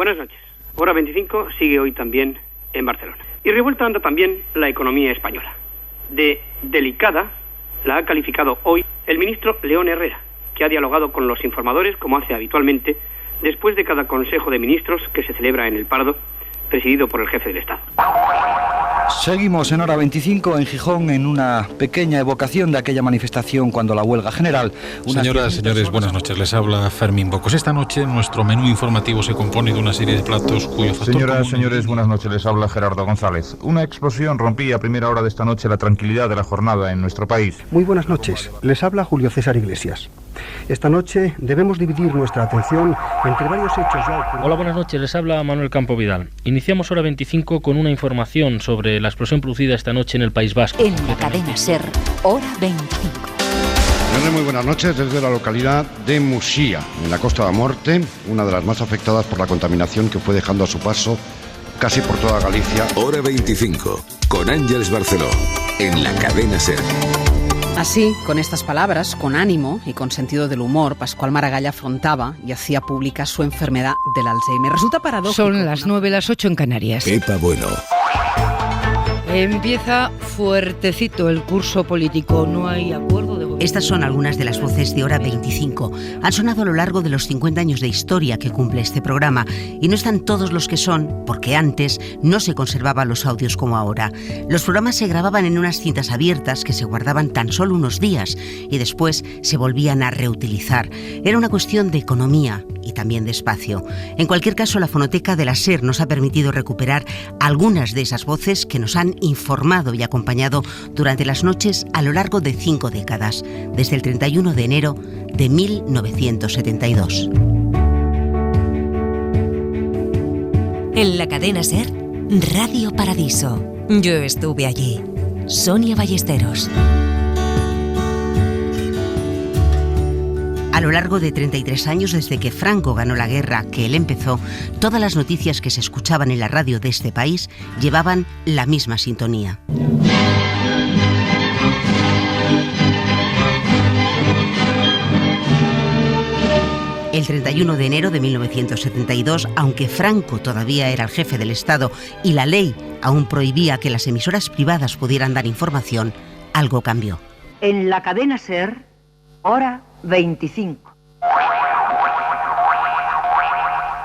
Buenas noches. Hora 25 sigue hoy también en Barcelona. Y revuelta anda también la economía española. De delicada la ha calificado hoy el ministro León Herrera, que ha dialogado con los informadores como hace habitualmente después de cada Consejo de Ministros que se celebra en el Pardo, presidido por el jefe del Estado. Seguimos en Hora 25 en Gijón en una pequeña evocación de aquella manifestación cuando la huelga general... Señoras, señores, buenas noches. Les habla Fermín Bocos. Esta noche nuestro menú informativo se compone de una serie de platos cuyo factor Señoras, común... señores, buenas noches. Les habla Gerardo González. Una explosión rompía a primera hora de esta noche la tranquilidad de la jornada en nuestro país. Muy buenas noches. Les habla Julio César Iglesias. Esta noche debemos dividir nuestra atención entre varios hechos ya ocurridos. Hola, buenas noches. Les habla Manuel Campo Vidal. Iniciamos Hora 25 con una información sobre la explosión producida esta noche en el País Vasco. En la cadena SER, Hora 25. Muy buenas noches desde la localidad de Muxía, en la Costa da Morte, una de las más afectadas por la contaminación que fue dejando a su paso casi por toda Galicia. Hora 25, con Ángeles Barceló, en la cadena SER. Así, con estas palabras, con ánimo y con sentido del humor, Pascual Maragall afrontaba y hacía pública su enfermedad del Alzheimer. Resulta paradójico. Son las 9, las 8 en Canarias. Pepa Bueno. Empieza fuertecito el curso político. No hay acuerdo de gobierno. Estas son algunas de las voces de Hora 25. Han sonado a lo largo de los 50 años de historia que cumple este programa. Y no están todos los que son, porque antes no se conservaban los audios como ahora. Los programas se grababan en unas cintas abiertas que se guardaban tan solo unos días y después se volvían a reutilizar. Era una cuestión de economía y también de espacio. En cualquier caso, la fonoteca de la SER nos ha permitido recuperar algunas de esas voces que nos han informado y acompañado durante las noches a lo largo de 5 décadas, desde el 31 de enero de 1972. En la cadena SER, Radio Paradiso. Yo estuve allí. Sonia Ballesteros. A lo largo de 33 años desde que Franco ganó la guerra que él empezó, todas las noticias que se escuchaban en la radio de este país llevaban la misma sintonía. El 31 de enero de 1972, aunque Franco todavía era el jefe del Estado y la ley aún prohibía que las emisoras privadas pudieran dar información, algo cambió. En la cadena SER, Hora 25.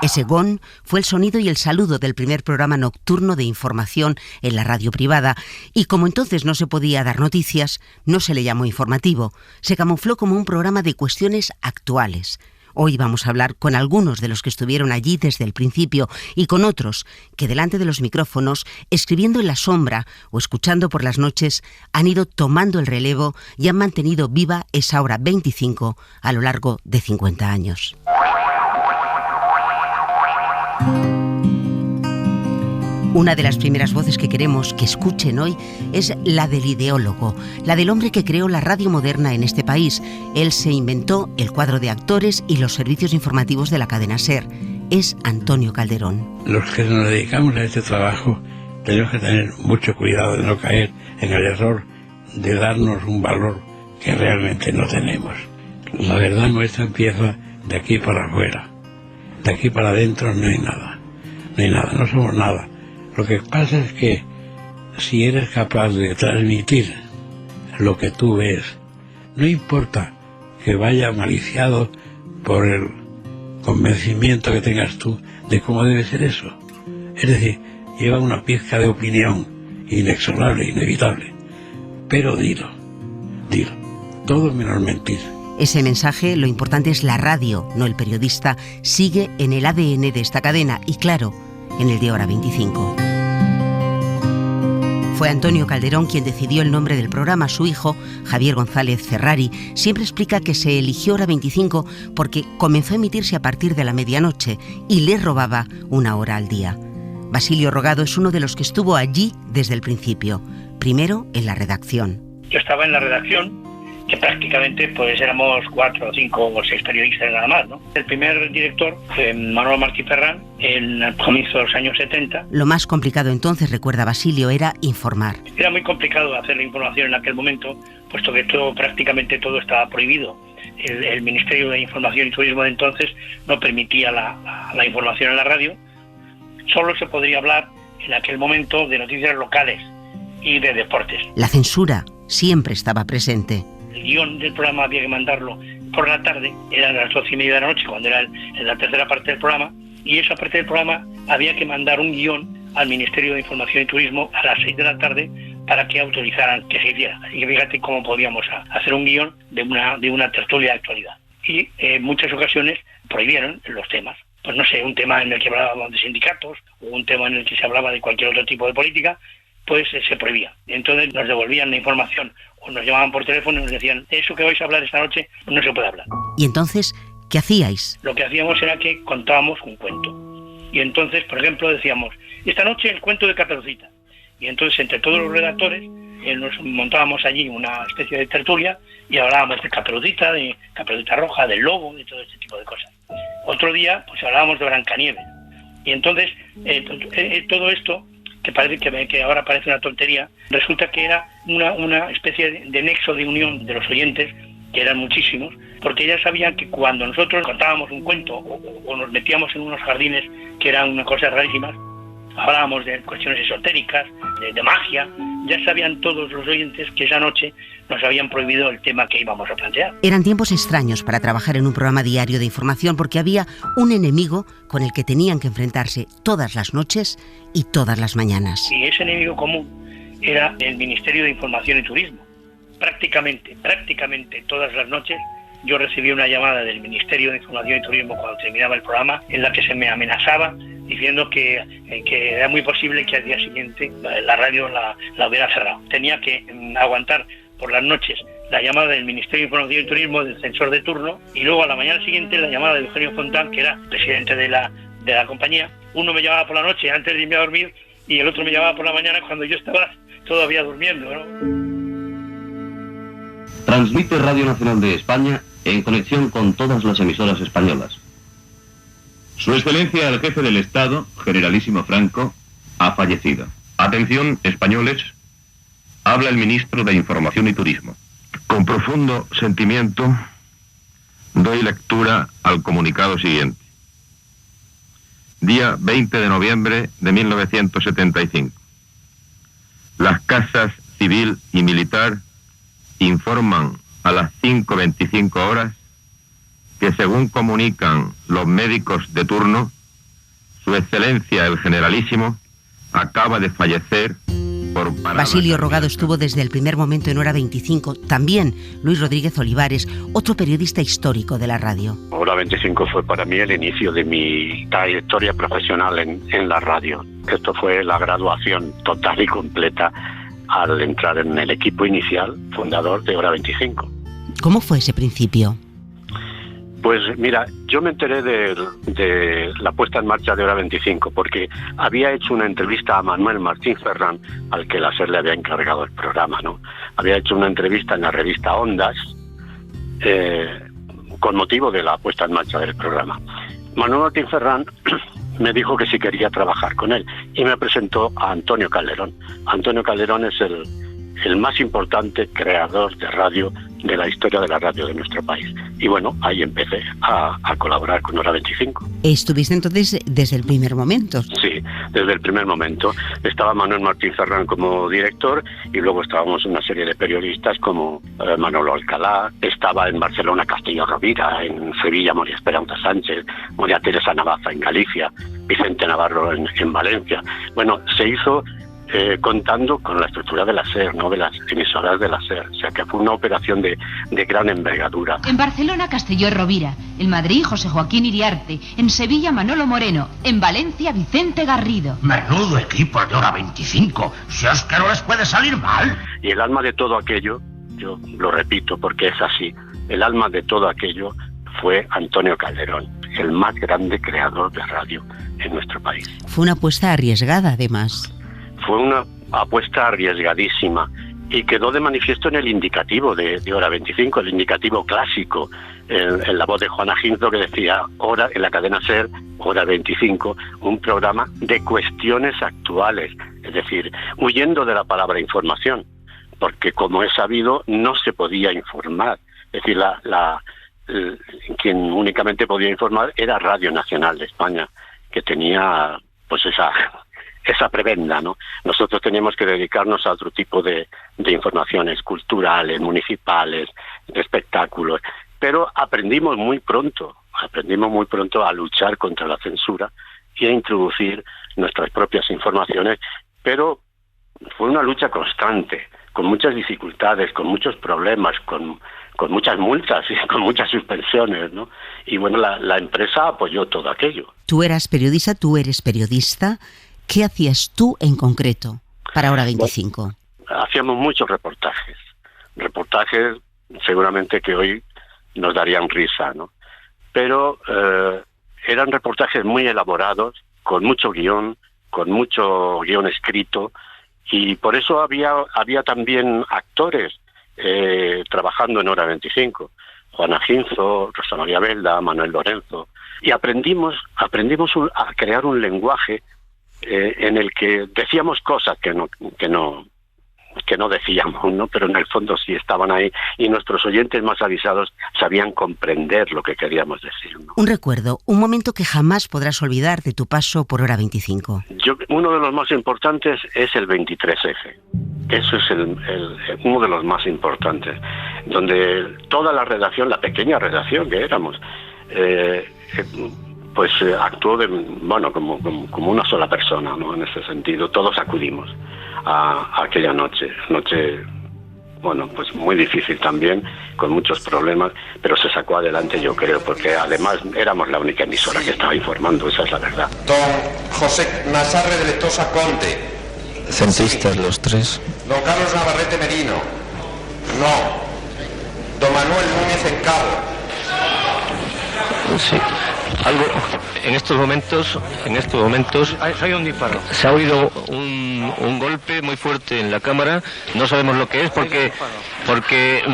Ese gong fue el sonido y el saludo del primer programa nocturno de información en la radio privada, y como entonces no se podía dar noticias, no se le llamó informativo, se camufló como un programa de cuestiones actuales. Hoy vamos a hablar con algunos de los que estuvieron allí desde el principio y con otros que delante de los micrófonos, escribiendo en la sombra o escuchando por las noches, han ido tomando el relevo y han mantenido viva esa Hora 25 a lo largo de 50 años. Una de las primeras voces que queremos que escuchen hoy es la del ideólogo, la del hombre que creó la radio moderna en este país. Él se inventó el cuadro de actores y los servicios informativos de la cadena SER. Es Antonio Calderón. Los que nos dedicamos a este trabajo tenemos que tener mucho cuidado de no caer en el error de darnos un valor que realmente no tenemos. La verdad nuestra empieza de aquí para afuera. De aquí para adentro no hay nada. No hay nada, no somos nada. Lo que pasa es que si eres capaz de transmitir lo que tú ves, no importa que vaya maliciado por el convencimiento que tengas tú de cómo debe ser eso. Es decir, lleva una pizca de opinión inexorable, inevitable. Pero dilo, todo menos mentir. Ese mensaje, lo importante es la radio, no el periodista, sigue en el ADN de esta cadena y claro, en el de Hora 25. Fue Antonio Calderón quien decidió el nombre del programa. Su hijo, Javier González Ferrari, siempre explica que se eligió Hora 25 porque comenzó a emitirse a partir de la medianoche y le robaba una hora al día. Basilio Rogado es uno de los que estuvo allí desde el principio, primero en la redacción. Yo estaba en la redacción, que prácticamente pues éramos 4, 5 o 6 periodistas nada más, ¿no? El primer director, Manuel Martí Ferrán, en el comienzo de los años 70. Lo más complicado entonces, recuerda Basilio, era informar. Era muy complicado hacer la información en aquel momento, puesto que prácticamente todo estaba prohibido. El Ministerio de Información y Turismo de entonces no permitía la información en la radio, solo se podría hablar en aquel momento de noticias locales y de deportes. La censura siempre estaba presente. El guión del programa había que mandarlo por la tarde, eran las 12:30 de la noche, cuando era en la tercera parte del programa, y esa parte del programa había que mandar un guión al Ministerio de Información y Turismo a las 6 de la tarde para que autorizaran que se hiciera. Así que fíjate cómo podíamos hacer un guión de una tertulia de actualidad. Y en muchas ocasiones prohibieron los temas. Pues no sé, un tema en el que hablábamos de sindicatos o un tema en el que se hablaba de cualquier otro tipo de política, pues se prohibía. Entonces nos devolvían la información o nos llamaban por teléfono y nos decían, eso que vais a hablar esta noche no se puede hablar. ¿Y entonces qué hacíais? Lo que hacíamos era que contábamos un cuento. Y entonces, por ejemplo, decíamos, esta noche el cuento de Caperucita. Y entonces entre todos los redactores nos montábamos allí una especie de tertulia y hablábamos de Caperucita Roja, del lobo, de todo este tipo de cosas. Otro día pues hablábamos de Blancanieves. Y entonces todo esto, que ahora parece una tontería, resulta que era una especie de nexo de unión de los oyentes, que eran muchísimos, porque ya sabían que cuando nosotros contábamos un cuento o nos metíamos en unos jardines que eran unas cosas rarísimas, hablábamos de cuestiones esotéricas, de magia, ya sabían todos los oyentes que esa noche nos habían prohibido el tema que íbamos a plantear. Eran tiempos extraños para trabajar en un programa diario de información porque había un enemigo con el que tenían que enfrentarse todas las noches y todas las mañanas. Y ese enemigo común era el Ministerio de Información y Turismo. Prácticamente todas las noches yo recibí una llamada del Ministerio de Información y Turismo cuando terminaba el programa en la que se me amenazaba diciendo que era muy posible que al día siguiente la radio la hubiera cerrado. Tenía que aguantar por las noches la llamada del Ministerio de Información y Turismo, del censor de turno, y luego a la mañana siguiente la llamada de Eugenio Fontán, que era presidente de la compañía. Uno me llamaba por la noche antes de irme a dormir y el otro me llamaba por la mañana cuando yo estaba todavía durmiendo, ¿no? Transmite Radio Nacional de España en conexión con todas las emisoras españolas. Su Excelencia el Jefe del Estado, Generalísimo Franco, ha fallecido. Atención, españoles, habla el Ministro de Información y Turismo. Con profundo sentimiento, doy lectura al comunicado siguiente. Día 20 de noviembre de 1975. Las casas civil y militar informan a las 5:25 horas que, según comunican los médicos de turno, Su Excelencia el Generalísimo acaba de fallecer por parada. Basilio Rogado estuvo desde el primer momento en Hora 25. También Luis Rodríguez Olivares, otro periodista histórico de la radio. Hora 25 fue para mí el inicio de mi trayectoria profesional en la radio. Esto fue la graduación total y completa al entrar en el equipo inicial fundador de Hora 25. ¿Cómo fue ese principio? Pues mira, yo me enteré de la puesta en marcha de Hora 25 porque había hecho una entrevista a Manuel Martín Ferrán, al que la SER le había encargado el programa, ¿no? Había hecho una entrevista en la revista Ondas con motivo de la puesta en marcha del programa. Manuel Martín Ferrán me dijo que si quería trabajar con él y me presentó a Antonio Calderón. Antonio Calderón es el más importante creador de radio de la historia de la radio de nuestro país. Y bueno, ahí empecé a colaborar con Hora 25. ¿Estuviste entonces desde el primer momento? Sí, desde el primer momento. Estaba Manuel Martín Ferrán como director y luego estábamos una serie de periodistas como Manolo Alcalá, estaba en Barcelona Castillo Rovira, en Sevilla María Esperanza Sánchez, María Teresa Navaza en Galicia, Vicente Navarro en Valencia. Bueno, se hizo contando con la estructura de la SER, ¿no? De las emisoras de la SER. O sea que fue una operación de gran envergadura. En Barcelona, Castelló Rovira. En Madrid, José Joaquín Iriarte. En Sevilla, Manolo Moreno. En Valencia, Vicente Garrido. Menudo equipo de Hora 25. Si es que no les puede salir mal. Y el alma de todo aquello, yo lo repito porque es así, el alma de todo aquello fue Antonio Calderón, el más grande creador de radio en nuestro país. Fue una apuesta arriesgada, además. Fue una apuesta arriesgadísima y quedó de manifiesto en el indicativo de Hora 25, el indicativo clásico, en la voz de Juana Ginzo, que decía Hora, en la cadena SER, Hora 25, un programa de cuestiones actuales, es decir, huyendo de la palabra información, porque como es sabido, no se podía informar, es decir, quien únicamente podía informar era Radio Nacional de España, que tenía pues esa prebenda, ¿no? Nosotros teníamos que dedicarnos a otro tipo de informaciones culturales, municipales, de espectáculos, pero aprendimos muy pronto a luchar contra la censura y a introducir nuestras propias informaciones, pero fue una lucha constante, con muchas dificultades, con muchos problemas, con muchas multas y con muchas suspensiones, ¿no? Y bueno, la empresa apoyó todo aquello. Tú eres periodista. ¿Qué hacías tú en concreto para Hora 25? Bueno, hacíamos muchos reportajes seguramente que hoy nos darían risa, ¿no? Pero eran reportajes muy elaborados, con mucho guión escrito, y por eso había también actores trabajando en Hora 25, Juana Ginzo, Rosa María Belda, Manuel Lorenzo, y aprendimos a crear un lenguaje en el que decíamos cosas que no decíamos, ¿no? Pero en el fondo sí estaban ahí, y nuestros oyentes más avisados sabían comprender lo que queríamos decir, ¿no? Un recuerdo, un momento que jamás podrás olvidar de tu paso por Hora 25. Uno de los más importantes es el 23F. Eso es uno de los más importantes, donde toda la redacción, la pequeña redacción que éramos, actuó como una sola persona, ¿no? En ese sentido, todos acudimos a aquella noche, bueno, pues muy difícil también, con muchos problemas, pero se sacó adelante, yo creo, porque además éramos la única emisora que estaba informando, esa es la verdad. Don José Nazarre de Letosa Conde. Centristas los tres. Don Carlos Navarrete Merino. No. Don Manuel Núñez Encabo. Sí. Algo en estos momentos hay un disparo. Se ha oído un golpe muy fuerte en la cámara. No sabemos lo que es porque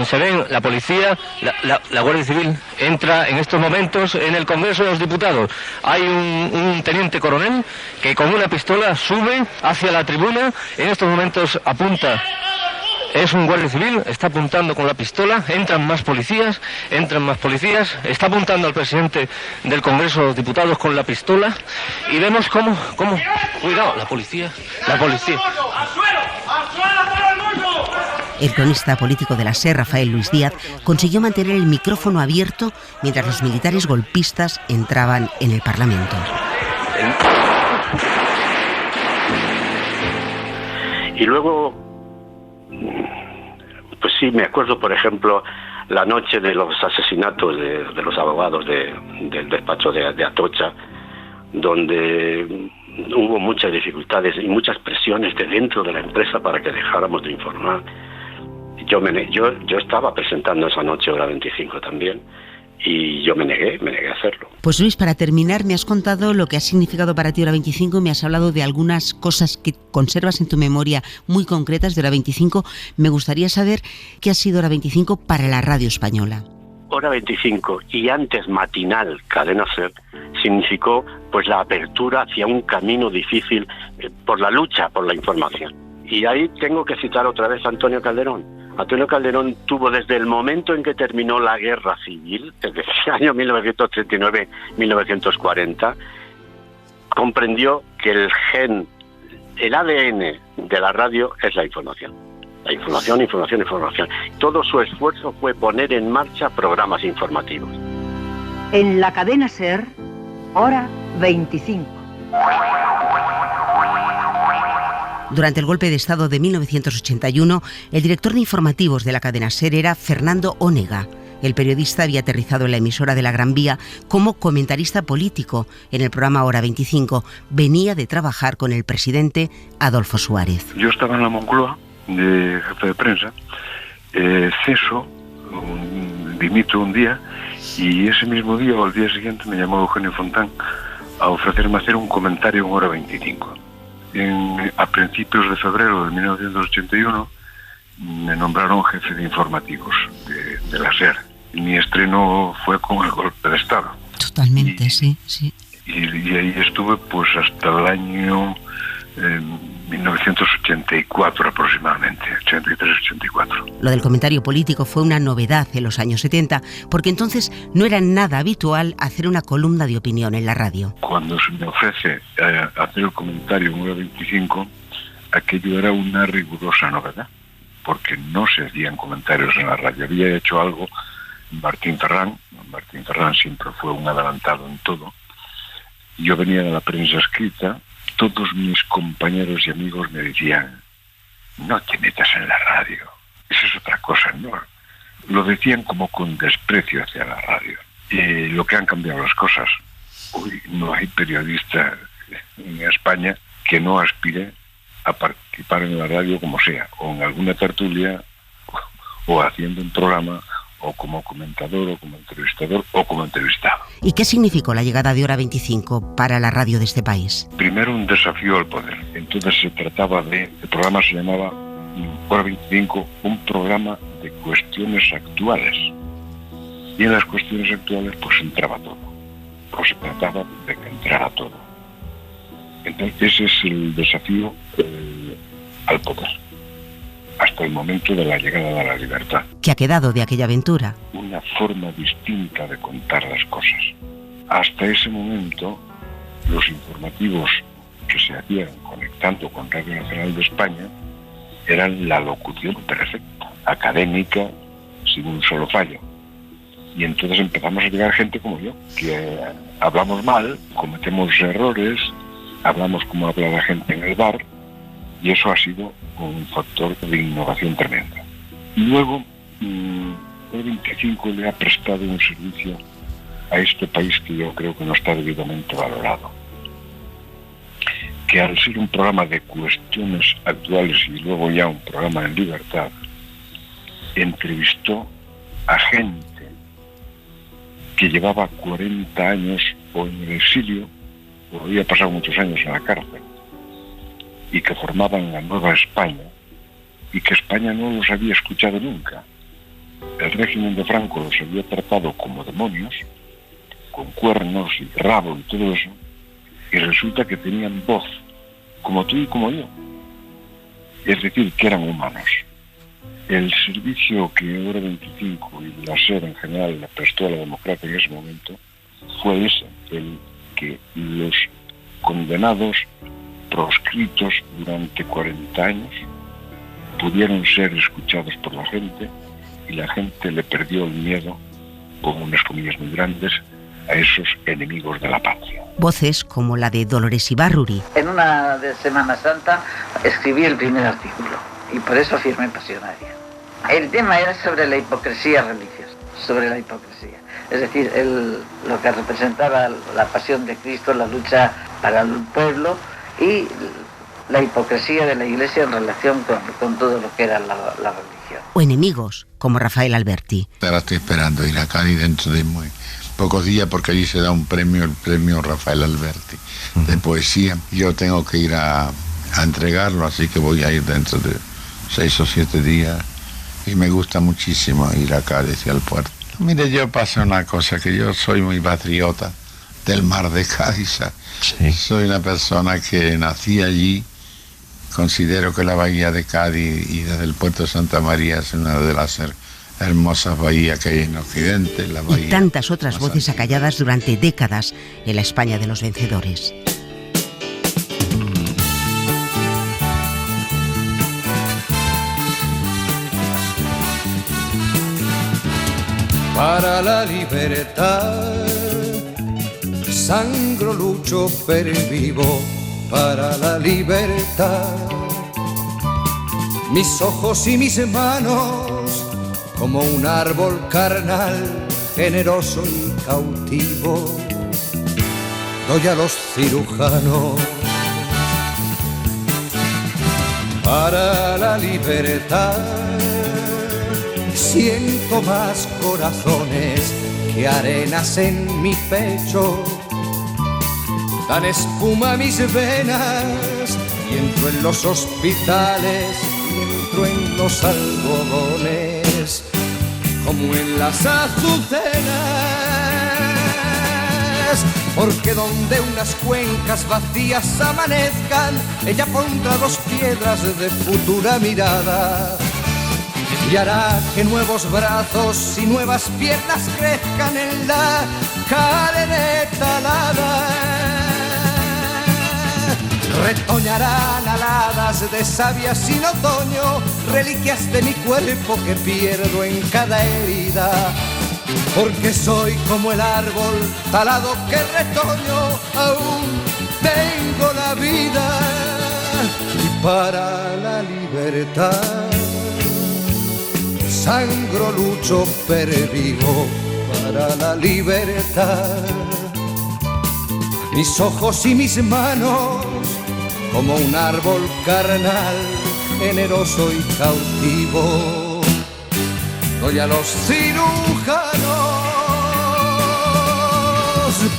se ven la policía, la Guardia Civil entra en estos momentos en el Congreso de los Diputados. Hay un teniente coronel que con una pistola sube hacia la tribuna. En estos momentos apunta. Es un guardia civil, está apuntando con la pistola, entran más policías, está apuntando al presidente del Congreso de los Diputados con la pistola, y vemos cómo, cuidado, la policía. El cronista político de la SER, Rafael Luis Díaz, consiguió mantener el micrófono abierto mientras los militares golpistas entraban en el Parlamento. Y luego, pues sí, me acuerdo, por ejemplo, la noche de los asesinatos de los abogados del despacho de Atocha, donde hubo muchas dificultades y muchas presiones de dentro de la empresa para que dejáramos de informar. Yo estaba presentando esa noche Hora 25 también, y yo me negué a hacerlo. Pues Luis, para terminar, me has contado lo que ha significado para ti Hora 25, me has hablado de algunas cosas que conservas en tu memoria muy concretas de Hora 25. Me gustaría saber qué ha sido Hora 25 para la radio española. Hora 25 y antes matinal Cadena SER significó pues la apertura hacia un camino difícil por la lucha por la información. Y ahí tengo que citar otra vez a Antonio Calderón. Antonio Calderón tuvo, desde el momento en que terminó la guerra civil, desde el año 1939-1940, comprendió que el ADN de la radio es la información. La información. Todo su esfuerzo fue poner en marcha programas informativos. En la cadena SER, Hora 25. Durante el golpe de Estado de 1981, el director de informativos de la cadena SER era Fernando Onega. El periodista había aterrizado en la emisora de la Gran Vía como comentarista político en el programa Hora 25. Venía de trabajar con el presidente Adolfo Suárez. Yo estaba en la Moncloa, de jefe de prensa, ceso, dimito un día, y ese mismo día o al día siguiente me llamó Eugenio Fontán a ofrecerme hacer un comentario en Hora 25. A principios de febrero de 1981 me nombraron jefe de informativos de la SER. Mi estreno fue con el golpe de Estado. Totalmente, sí. Y ahí estuve pues hasta el año 1984 aproximadamente, 83-84. Lo del comentario político fue una novedad en los años 70, porque entonces no era nada habitual hacer una columna de opinión en la radio. Cuando se me ofrece hacer el comentario en hora 25, aquello era una rigurosa novedad, porque no se hacían comentarios en la radio. Había hecho algo Martín Ferrán siempre fue un adelantado en todo. Yo venía de la prensa escrita, todos mis compañeros y amigos me decían, no te metas en la radio, eso es otra cosa, ¿no? Lo decían como con desprecio hacia la radio. Lo que han cambiado las cosas. Hoy no hay periodista en España que no aspire a participar en la radio como sea, o en alguna tertulia, o haciendo un programa, o como comentador, o como entrevistador, o como entrevistado. ¿Y qué significó la llegada de Hora 25 para la radio de este país? Primero, un desafío al poder. Entonces se trataba el programa se llamaba Hora 25, un programa de cuestiones actuales. Y en las cuestiones actuales pues entraba todo. O se trataba de que entrara todo. Entonces ese es el desafío al poder. Hasta el momento de la llegada de la libertad. ¿Qué ha quedado de aquella aventura? Una forma distinta de contar las cosas. Hasta ese momento, los informativos que se hacían conectando con Radio Nacional de España eran la locución perfecta, académica, sin un solo fallo. Y entonces empezamos a llegar gente como yo, que hablamos mal, cometemos errores, hablamos como habla la gente en el bar, y eso ha sido un factor de innovación tremenda. Y luego, el 25 le ha prestado un servicio a este país que yo creo que no está debidamente valorado. Que al ser un programa de cuestiones actuales y luego ya un programa en libertad, entrevistó a gente que llevaba 40 años o en el exilio, o había pasado muchos años en la cárcel, y que formaban la nueva España, y que España no los había escuchado nunca. El régimen de Franco los había tratado como demonios, con cuernos y rabo y todo eso, y resulta que tenían voz, como tú y como yo. Es decir, que eran humanos. El servicio que Hora 25 y la SER en general le prestó a la democracia en ese momento fue ese, el que los condenados proscritos durante 40 años pudieron ser escuchados por la gente y la gente le perdió el miedo, con unas comillas muy grandes, a esos enemigos de la patria. Voces como la de Dolores Ibárruri. En una de Semana Santa escribí el primer artículo y por eso firmé Pasionaria. El tema era sobre la hipocresía religiosa, sobre la hipocresía. Es decir, lo que representaba la pasión de Cristo, la lucha para el pueblo y la hipocresía de la Iglesia en relación con todo lo que era la religión. O enemigos, como Rafael Alberti. Ahora estoy esperando ir a Cádiz dentro de muy pocos días porque allí se da un premio, el premio Rafael Alberti, de poesía. Yo tengo que ir a entregarlo, así que voy a ir dentro de 6 o 7 días y me gusta muchísimo ir a Cádiz y al puerto. Mire, yo pasa una cosa, que yo soy muy patriota del mar de Cádiz. Sí. Soy una persona que nací allí. Considero que la bahía de Cádiz y desde el puerto de Santa María es una de las hermosas bahías que hay en Occidente. La bahía y tantas otras voces acalladas durante décadas en la España de los vencedores. Para la libertad sangro, lucho, pero vivo para la libertad. Mis ojos y mis manos como un árbol carnal, generoso y cautivo, doy a los cirujanos. Para la libertad siento más corazones que arenas en mi pecho. Dan espuma a mis venas y entro en los hospitales y entro en los algodones como en las azucenas. porque donde unas cuencas vacías amanezcan, ella pondrá 2 piedras de futura mirada y hará que nuevos brazos y nuevas piernas crezcan en la cadeneta alada. Retoñarán aladas de savia sin otoño, reliquias de mi cuerpo que pierdo en cada herida, porque soy como el árbol talado que retoño, aún tengo la vida y para la libertad sangro, lucho, pervivo para la libertad. Mis ojos y mis manos como un árbol carnal, generoso y cautivo, doy a los cirujanos,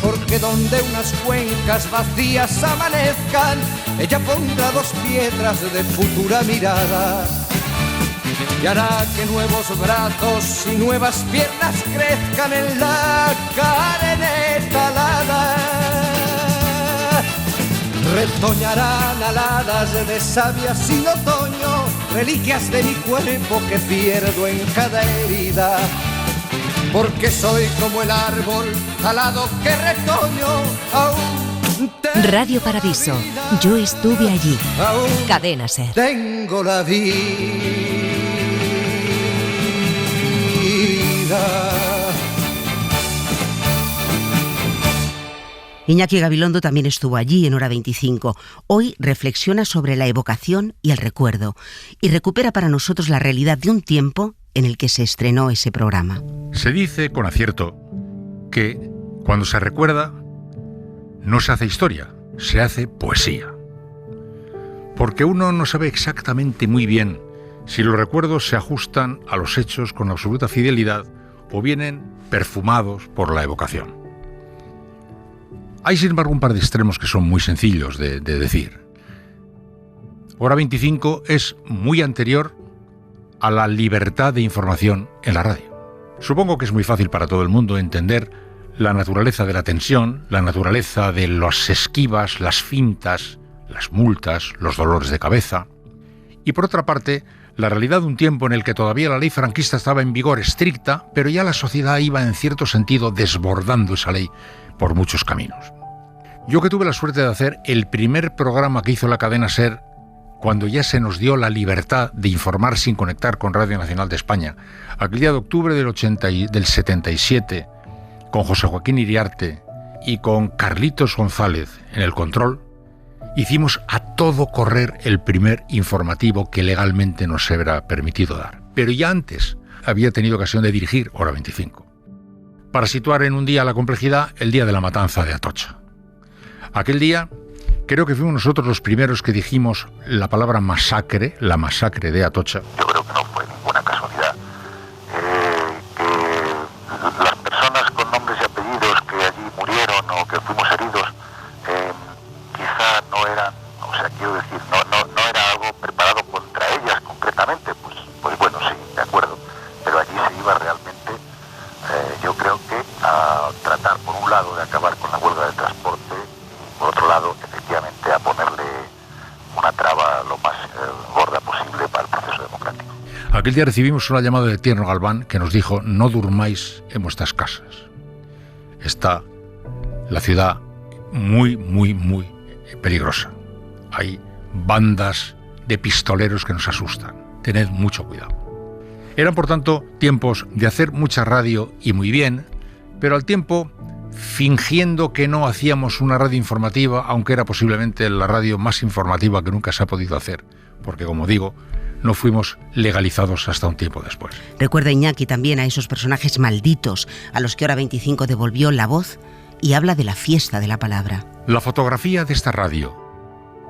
porque donde unas cuencas vacías amanezcan, ella pondrá 2 piedras de futura mirada y hará que nuevos brazos y nuevas piernas crezcan en la cadeneta alada. Retoñarán aladas de savia sin otoño, reliquias de mi cuerpo que pierdo en cada herida, porque soy como el árbol talado que retoño, aún Radio Paradiso. Yo estuve allí. Cadena SER. Tengo la vida. Iñaki Gabilondo también estuvo allí en Hora 25. Hoy reflexiona sobre la evocación y el recuerdo y recupera para nosotros la realidad de un tiempo en el que se estrenó ese programa. Se dice con acierto que cuando se recuerda no se hace historia, se hace poesía. Porque uno no sabe exactamente muy bien si los recuerdos se ajustan a los hechos con absoluta fidelidad o vienen perfumados por la evocación. Hay, sin embargo, un par de extremos que son muy sencillos de decir. Hora 25 es muy anterior a la libertad de información en la radio. Supongo que es muy fácil para todo el mundo entender la naturaleza de la tensión, la naturaleza de las esquivas, las fintas, las multas, los dolores de cabeza. Y por otra parte, la realidad de un tiempo en el que todavía la ley franquista estaba en vigor estricta, pero ya la sociedad iba en cierto sentido desbordando esa ley por muchos caminos. Yo que tuve la suerte de hacer el primer programa que hizo la cadena SER cuando ya se nos dio la libertad de informar sin conectar con Radio Nacional de España, aquel día de octubre del 77, con José Joaquín Iriarte y con Carlitos González en el control, hicimos a todo correr el primer informativo que legalmente nos era permitido dar. Pero ya antes había tenido ocasión de dirigir Hora 25. Para situar en un día la complejidad, el día de la matanza de Atocha. Aquel día, creo que fuimos nosotros los primeros que dijimos la palabra masacre, la masacre de Atocha. Yo creo que no fue ninguna casualidad. Que las personas con nombres y apellidos que allí murieron o que fuimos heridos, quizá no eran, o sea, quiero decir, no era algo preparado contra ellas concretamente, pues bueno, sí, de acuerdo, pero allí se iba realmente, yo creo que a tratar por un lado de acabar con la huelga de transporte y por otro lado, efectivamente, a ponerle una traba lo más gorda posible para el proceso democrático. Aquel día recibimos una llamada de Tierno Galván que nos dijo: no durmáis en vuestras casas. Está la ciudad muy, muy, muy peligrosa. Hay bandas de pistoleros que nos asustan. Tened mucho cuidado. Eran, por tanto, tiempos de hacer mucha radio y muy bien, pero al tiempo fingiendo que no hacíamos una radio informativa, aunque era posiblemente la radio más informativa que nunca se ha podido hacer, porque, como digo, no fuimos legalizados hasta un tiempo después. Recuerda Iñaki también a esos personajes malditos a los que Hora 25 devolvió la voz y habla de la fiesta de la palabra. La fotografía de esta radio,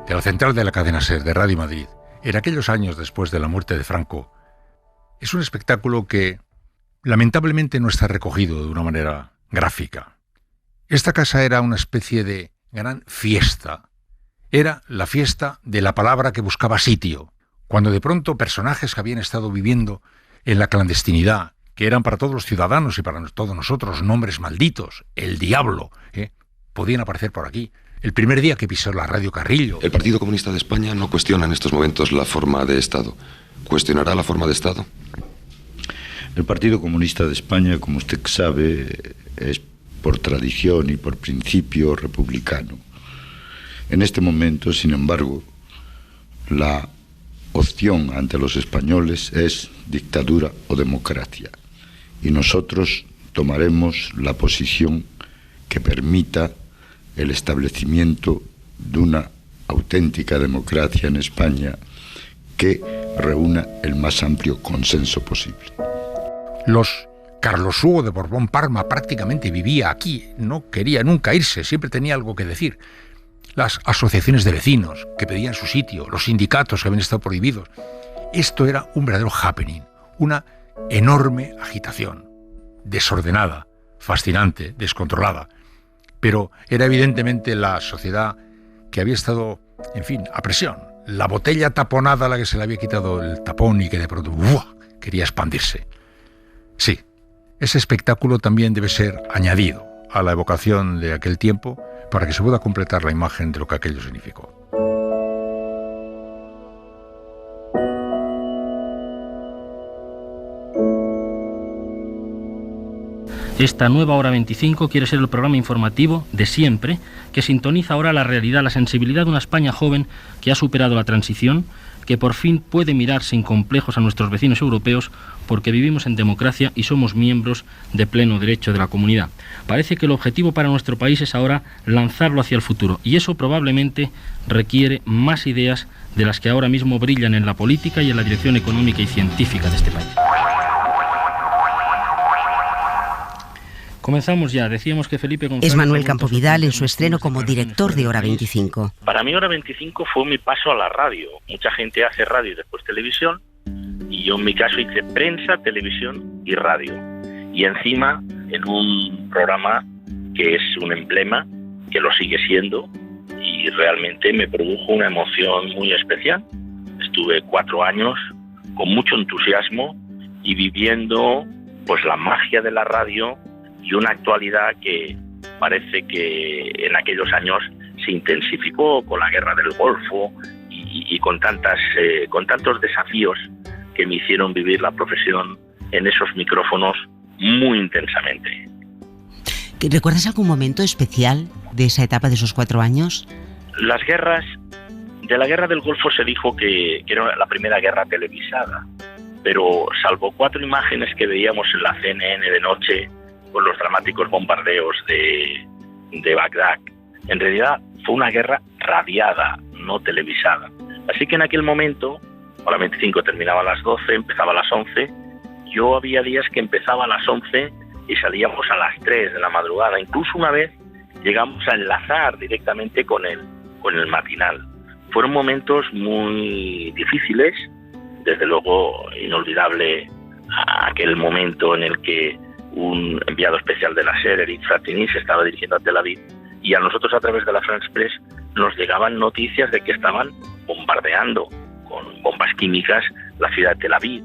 de la central de la cadena SER de Radio Madrid, en aquellos años después de la muerte de Franco, es un espectáculo que lamentablemente no está recogido de una manera gráfica. Esta casa era una especie de gran fiesta. Era la fiesta de la palabra que buscaba sitio, cuando de pronto personajes que habían estado viviendo en la clandestinidad, que eran para todos los ciudadanos y para todos nosotros nombres malditos, el diablo, podían aparecer por aquí. El primer día que pisó la Radio Carrillo. El Partido Comunista de España no cuestiona en estos momentos la forma de Estado. ¿Cuestionará la forma de Estado? El Partido Comunista de España, como usted sabe, es por tradición y por principio republicano. En este momento, sin embargo, la opción ante los españoles es dictadura o democracia. Y nosotros tomaremos la posición que permita el establecimiento de una auténtica democracia en España que reúna el más amplio consenso posible. Los Carlos Hugo de Borbón Parma prácticamente vivía aquí, no quería nunca irse, siempre tenía algo que decir. Las asociaciones de vecinos que pedían su sitio, los sindicatos que habían estado prohibidos. Esto era un verdadero happening, una enorme agitación, desordenada, fascinante, descontrolada. Pero era evidentemente la sociedad que había estado, en fin, a presión. La botella taponada a la que se le había quitado el tapón y que de pronto ¡buah!, quería expandirse. Sí, ese espectáculo también debe ser añadido a la evocación de aquel tiempo para que se pueda completar la imagen de lo que aquello significó. Esta nueva Hora 25 quiere ser el programa informativo de siempre, que sintoniza ahora la realidad, la sensibilidad de una España joven que ha superado la transición, que por fin puede mirar sin complejos a nuestros vecinos europeos porque vivimos en democracia y somos miembros de pleno derecho de la comunidad. Parece que el objetivo para nuestro país es ahora lanzarlo hacia el futuro, y eso probablemente requiere más ideas de las que ahora mismo brillan en la política y en la dirección económica y científica de este país. Comenzamos ya, decíamos que Felipe González... Es Manuel Campovidal en su estreno como director de Hora 25. Para mí Hora 25 fue mi paso a la radio. Mucha gente hace radio y después televisión, y yo en mi caso hice prensa, televisión y radio. Y encima en un programa que es un emblema, que lo sigue siendo, y realmente me produjo una emoción muy especial. Estuve 4 años con mucho entusiasmo y viviendo pues la magia de la radio y una actualidad que parece que en aquellos años se intensificó con la guerra del Golfo y con tantos desafíos que me hicieron vivir la profesión en esos micrófonos muy intensamente. ¿Recuerdas algún momento especial de esa etapa de esos 4 años? De la guerra del Golfo se dijo que era la primera guerra televisada, pero salvo 4 imágenes que veíamos en la CNN de noche, con los dramáticos bombardeos de Bagdad, en realidad fue una guerra radiada, no televisada. Así que en aquel momento, Hora 25 terminaba a las 12, empezaba a las 11, yo había días que empezaba a las 11 y salíamos a las 3 de la madrugada. Incluso una vez llegamos a enlazar directamente con el matinal. Fueron momentos muy difíciles, desde luego inolvidable aquel momento en el que un enviado especial de la SER, Eric Fratini, se estaba dirigiendo a Tel Aviv, y a nosotros a través de la France Press nos llegaban noticias de que estaban bombardeando con bombas químicas la ciudad de Tel Aviv.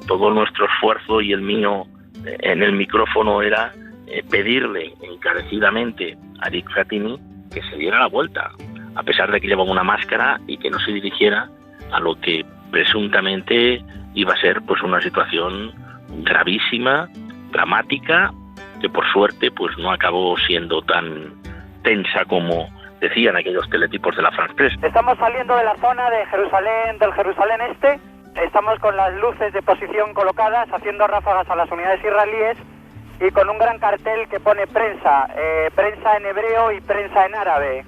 Todo nuestro esfuerzo y el mío en el micrófono era pedirle encarecidamente a Eric Fratini que se diera la vuelta, a pesar de que llevaba una máscara, y que no se dirigiera a lo que presuntamente iba a ser pues una situación gravísima, dramática, que por suerte pues no acabó siendo tan tensa como decían aquellos teletipos de la France Press. Estamos saliendo de la zona de Jerusalén, del Jerusalén Este. Estamos con las luces de posición colocadas, haciendo ráfagas a las unidades israelíes, y con un gran cartel que pone prensa en hebreo y prensa en árabe.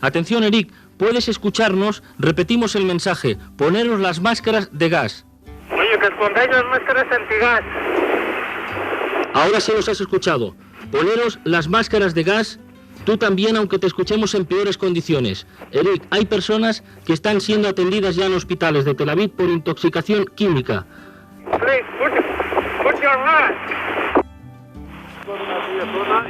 Atención, Eric, puedes escucharnos. Repetimos el mensaje: poneros las máscaras de gas. Oye, que os pongáis las máscaras antigas. Ahora sí nos has escuchado. Poneros las máscaras de gas, tú también, aunque te escuchemos en peores condiciones. Eric, hay personas que están siendo atendidas ya en hospitales de Tel Aviv por intoxicación química. Please, put your mask.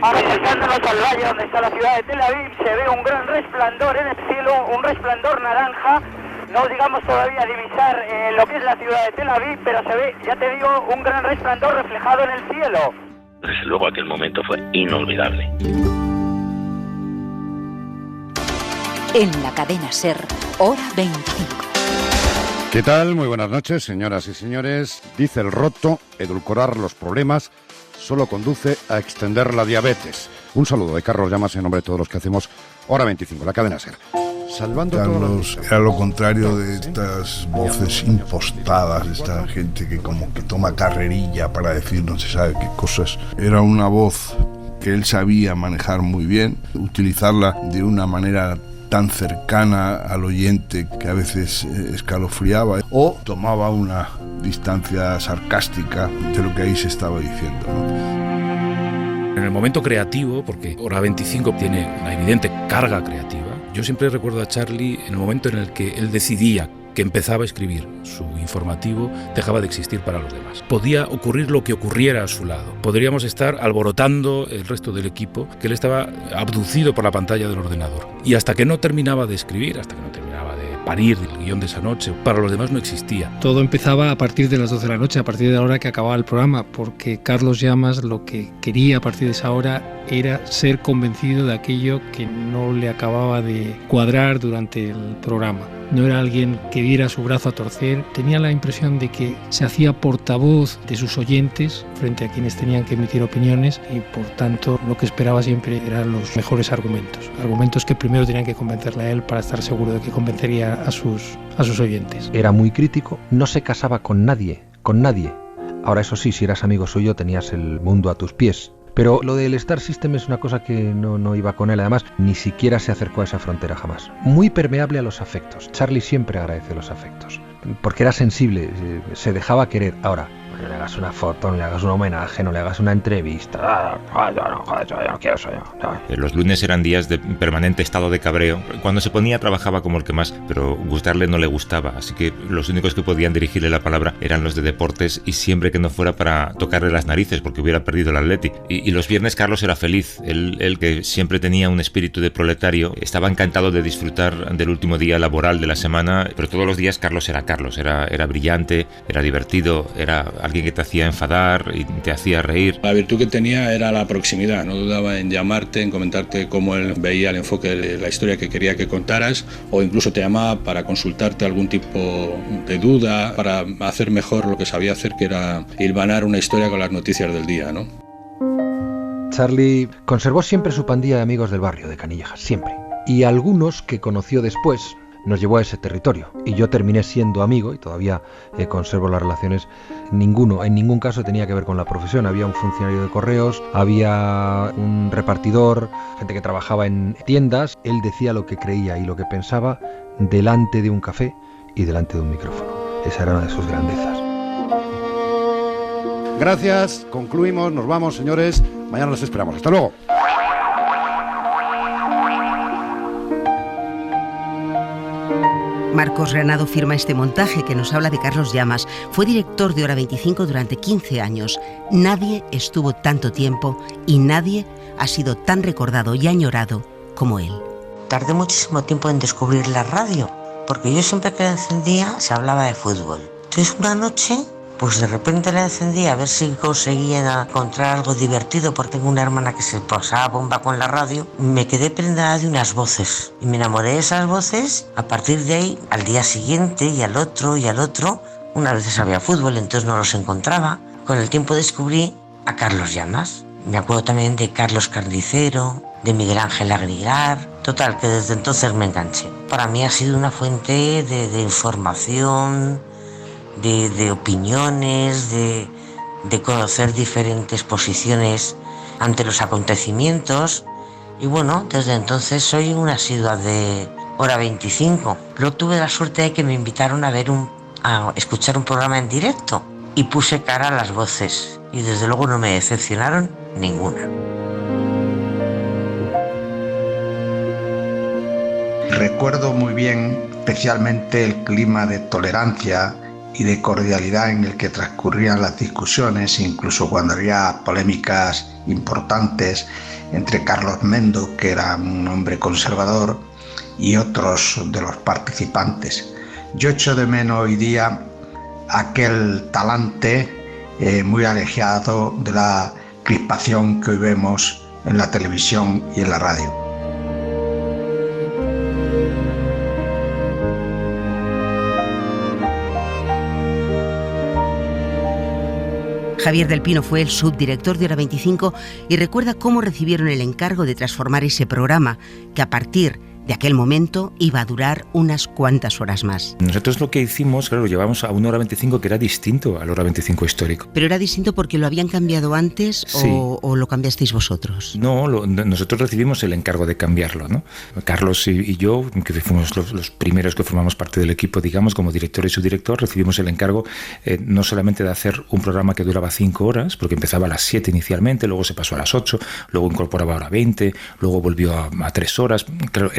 Acercándonos al valle donde está la ciudad de Tel Aviv, se ve un gran resplandor en el cielo, un resplandor naranja, no digamos todavía divisar lo que es la ciudad de Tel Aviv, pero se ve, ya te digo, un gran resplandor reflejado en el cielo. Desde luego aquel momento fue inolvidable. En la cadena SER, hora 25. ¿Qué tal? Muy buenas noches, señoras y señores. Dice el roto, edulcorar los problemas solo conduce a extender la diabetes. Un saludo de Carlos Llamas en nombre de todos los que hacemos hora 25, la cadena SER. Salvando Carlos era lo contrario de estas voces impostadas, de esta gente que como que toma carrerilla para decir no se sabe qué cosas. Era una voz que él sabía manejar muy bien, utilizarla de una manera tan cercana al oyente que a veces escalofriaba, o tomaba una distancia sarcástica de lo que ahí se estaba diciendo, ¿no? En el momento creativo, porque hora 25 tiene una evidente carga creativa, yo siempre recuerdo a Charlie en el momento en el que él decidía que empezaba a escribir su informativo, dejaba de existir para los demás. Podía ocurrir lo que ocurriera a su lado. Podríamos estar alborotando el resto del equipo, que él estaba abducido por la pantalla del ordenador. Y hasta que no terminaba de escribir, hasta que no terminaba de parir el guión de esa noche, para los demás no existía. Todo empezaba a partir de las 12 de la noche, a partir de la hora que acababa el programa, porque Carlos Llamas lo que quería a partir de esa hora era ser convencido de aquello que no le acababa de cuadrar durante el programa. No era alguien que diera su brazo a torcer, tenía la impresión de que se hacía portavoz de sus oyentes frente a quienes tenían que emitir opiniones y por tanto lo que esperaba siempre eran los mejores argumentos que primero tenían que convencerle a él para estar seguro de que convencería a sus oyentes. Era muy crítico, no se casaba con nadie. Ahora eso sí, si eras amigo suyo tenías el mundo a tus pies. Pero lo del Star System es una cosa que no iba con él, además ni siquiera se acercó a esa frontera jamás. Muy permeable a los afectos. Charlie siempre agradece los afectos, porque era sensible, se dejaba querer. Ahora, no le hagas una foto, no le hagas un homenaje, no le hagas una entrevista. No quiero eso yo. Los lunes eran días de permanente estado de cabreo. Cuando se ponía trabajaba como el que más, pero gustarle no le gustaba, así que los únicos que podían dirigirle la palabra eran los de deportes, y siempre que no fuera para tocarle las narices porque hubiera perdido el Atleti. Y los viernes Carlos era feliz. Él que siempre tenía un espíritu de proletario, estaba encantado de disfrutar del último día laboral de la semana, pero todos los días Carlos, era brillante, era divertido, era alguien que te hacía enfadar y te hacía reír. La virtud que tenía era la proximidad, no dudaba en llamarte, en comentarte cómo él veía el enfoque de la historia que quería que contaras, o incluso te llamaba para consultarte algún tipo de duda, para hacer mejor lo que sabía hacer, que era hilvanar una historia con las noticias del día, ¿no? Charlie conservó siempre su pandilla de amigos del barrio de Canillejas, siempre. Y algunos que conoció después nos llevó a ese territorio. Y yo terminé siendo amigo, y todavía conservo las relaciones. En ningún caso tenía que ver con la profesión. Había un funcionario de correos, había un repartidor, gente que trabajaba en tiendas. Él decía lo que creía y lo que pensaba delante de un café y delante de un micrófono. Esa era una de sus grandezas. Gracias, concluimos, nos vamos, señores. Mañana los esperamos. Hasta luego. Marcos Granado firma este montaje que nos habla de Carlos Llamas. Fue director de Hora 25 durante 15 años. Nadie estuvo tanto tiempo y nadie ha sido tan recordado y añorado como él. Tardé muchísimo tiempo en descubrir la radio, porque yo siempre que la encendía se hablaba de fútbol. Entonces una noche, pues de repente la encendí a ver si conseguía encontrar algo divertido, porque tengo una hermana que se pasaba bomba con la radio. Me quedé prendada de unas voces y me enamoré de esas voces. A partir de ahí, al día siguiente y al otro, unas veces había fútbol, entonces no los encontraba. Con el tiempo descubrí a Carlos Llamas. Me acuerdo también de Carlos Carnicero, de Miguel Ángel Agrigar. Total, que desde entonces me enganché. Para mí ha sido una fuente de información, de opiniones, de conocer diferentes posiciones ante los acontecimientos. Y bueno, desde entonces soy una asidua de Hora 25. Luego tuve la suerte de que me invitaron a escuchar un programa en directo y puse cara a las voces y desde luego no me decepcionaron ninguna. Recuerdo muy bien especialmente el clima de tolerancia y de cordialidad en el que transcurrían las discusiones, incluso cuando había polémicas importantes entre Carlos Mendo, que era un hombre conservador, y otros de los participantes. Yo echo de menos hoy día aquel talante muy alejado de la crispación que hoy vemos en la televisión y en la radio. Javier del Pino fue el subdirector de Hora 25 y recuerda cómo recibieron el encargo de transformar ese programa, que a partir de aquel momento iba a durar unas cuantas horas más. Nosotros lo que hicimos, claro, lo llevamos a una hora 25 que era distinto a la hora 25 histórico. ¿Pero era distinto porque lo habían cambiado antes Sí. o lo cambiasteis vosotros? No, nosotros recibimos el encargo de cambiarlo, ¿no? Carlos y yo, que fuimos los primeros que formamos parte del equipo, digamos, como director y subdirector, recibimos el encargo no solamente de hacer un programa que duraba 5 horas, porque empezaba a las 7 inicialmente, luego se pasó a las 8, luego incorporaba a hora 20, luego volvió a 3 horas. Claro,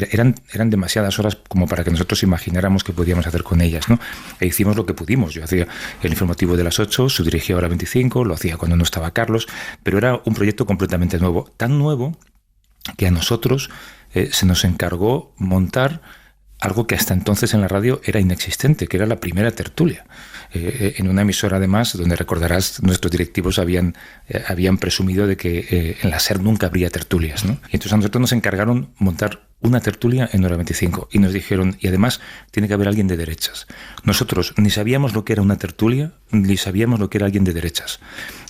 eran demasiadas horas como para que nosotros imagináramos qué podíamos hacer con ellas, ¿no? E hicimos lo que pudimos. Yo hacía el informativo de las 8, subdirigía Hora 25, lo hacía cuando no estaba Carlos, pero era un proyecto completamente nuevo, tan nuevo que a nosotros se nos encargó montar algo que hasta entonces en la radio era inexistente, que era la primera tertulia. En una emisora, además, donde recordarás, nuestros directivos habían presumido de que en la SER nunca habría tertulias, ¿no? Y entonces a nosotros nos encargaron montar una tertulia en Hora 25 y nos dijeron, y además tiene que haber alguien de derechas. Nosotros ni sabíamos lo que era una tertulia, ni sabíamos lo que era alguien de derechas.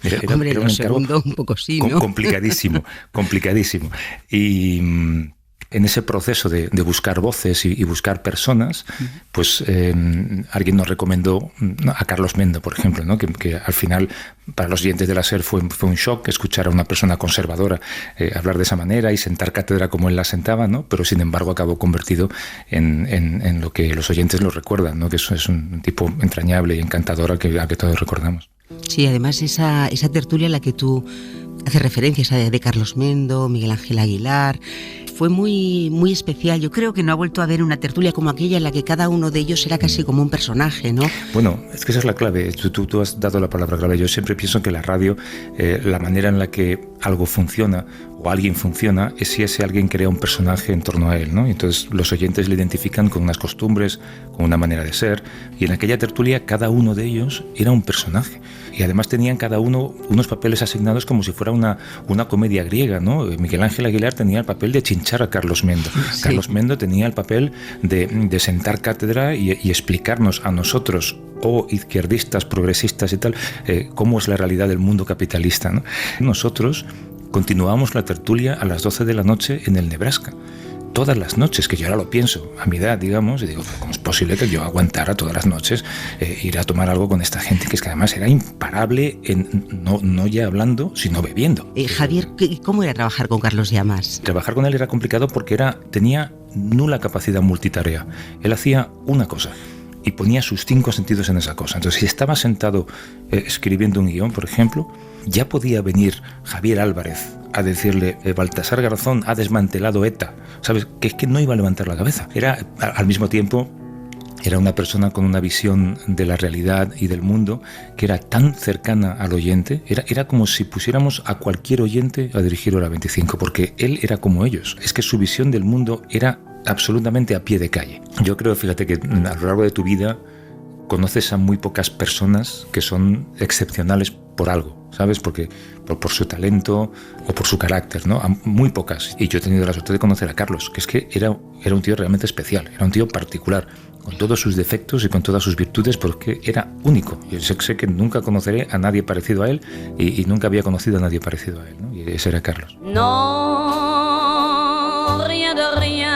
Era un segundo un poco sí, ¿no? Complicadísimo. Y en ese proceso de buscar voces y buscar personas, pues alguien nos recomendó a Carlos Mendo, por ejemplo, ¿no? que al final para los oyentes de la SER fue un shock escuchar a una persona conservadora hablar de esa manera y sentar cátedra como él la sentaba, ¿no? Pero sin embargo acabó convertido en lo que los oyentes lo recuerdan, ¿no? Que eso es un tipo entrañable y encantador al que todos recordamos. Sí, además esa tertulia a la que tú haces referencias de Carlos Mendo, Miguel Ángel Aguilar, fue muy, muy especial. Yo creo que no ha vuelto a haber una tertulia como aquella en la que cada uno de ellos era casi como un personaje, ¿no? Bueno, es que esa es la clave. Tú has dado la palabra clave. Yo siempre pienso que la radio, la manera en la que algo funciona o alguien funciona es si ese alguien crea un personaje en torno a él, ¿no? Entonces los oyentes le identifican con unas costumbres, con una manera de ser, y en aquella tertulia cada uno de ellos era un personaje. Y además tenían cada uno unos papeles asignados como si fuera una comedia griega, ¿no? Miguel Ángel Aguilar tenía el papel de chinchar a Carlos Mendo. Sí. Carlos Mendo tenía el papel de sentar cátedra y explicarnos a nosotros, o izquierdistas, progresistas y tal, cómo es la realidad del mundo capitalista, ¿no? Nosotros continuábamos la tertulia a las 12 de la noche en el Nebraska. Todas las noches, que yo ahora lo pienso, a mi edad, digamos, y digo, ¿cómo es posible que yo aguantara todas las noches ir a tomar algo con esta gente? Que es que además era imparable, no ya hablando, sino bebiendo. Javier, ¿cómo era trabajar con Carlos Llamas? Trabajar con él era complicado porque tenía nula capacidad multitarea. Él hacía una cosa y ponía sus 5 sentidos en esa cosa. Entonces, si estaba sentado escribiendo un guión, por ejemplo, ya podía venir Javier Álvarez a decirle, Baltasar Garzón ha desmantelado ETA, ¿sabes? Que es que no iba a levantar la cabeza. Era, al mismo tiempo, era una persona con una visión de la realidad y del mundo que era tan cercana al oyente. Era como si pusiéramos a cualquier oyente a dirigir Hora 25, porque él era como ellos. Es que su visión del mundo era absolutamente a pie de calle. Yo creo, fíjate, que a lo largo de tu vida conoces a muy pocas personas que son excepcionales por algo, ¿sabes? Porque por su talento o por su carácter, ¿no? A muy pocas. Y yo he tenido la suerte de conocer a Carlos, que es que era un tío realmente especial, era un tío particular, con todos sus defectos y con todas sus virtudes, porque era único. Yo sé que nunca conoceré a nadie parecido a él y nunca había conocido a nadie parecido a él, ¿no? Y ese era Carlos. No, rien de rien.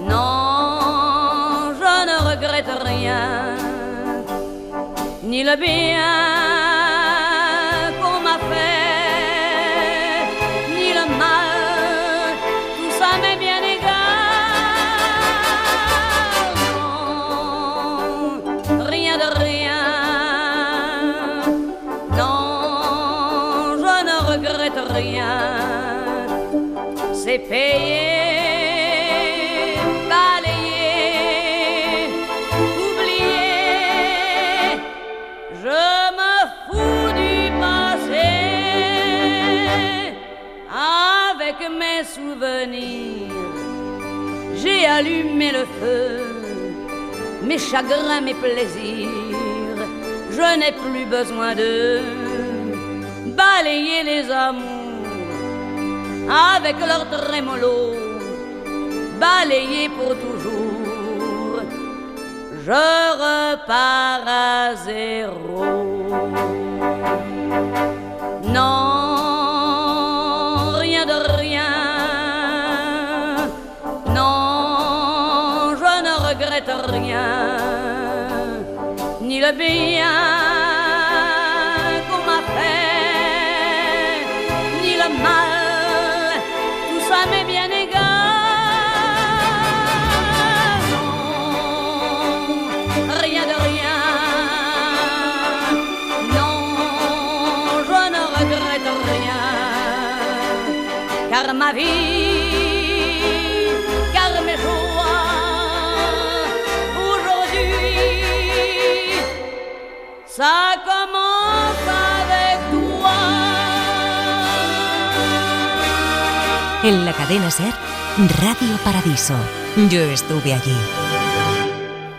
No, je ne regrette rien. Ni le bien qu'on m'a fait, ni le mal, tout ça m'est bien égal. Non, rien de rien. Non, je ne regrette rien. C'est payé. Mes souvenirs, j'ai allumé le feu mes chagrins, mes plaisirs, je n'ai plus besoin de balayer les amours avec leur trémolo, balayer pour toujours, je repars à zéro. Non, rien de rien, non, je ne regrette rien, ni le bien qu'on m'a fait, ni le mal, tout ça m'est bien égal. Non, rien de rien, non, je ne regrette rien, car ma vie, car mes joies, aujourd'hui, ça commence avec toi. En la cadena SER, Radio Paradiso. Yo estuve allí.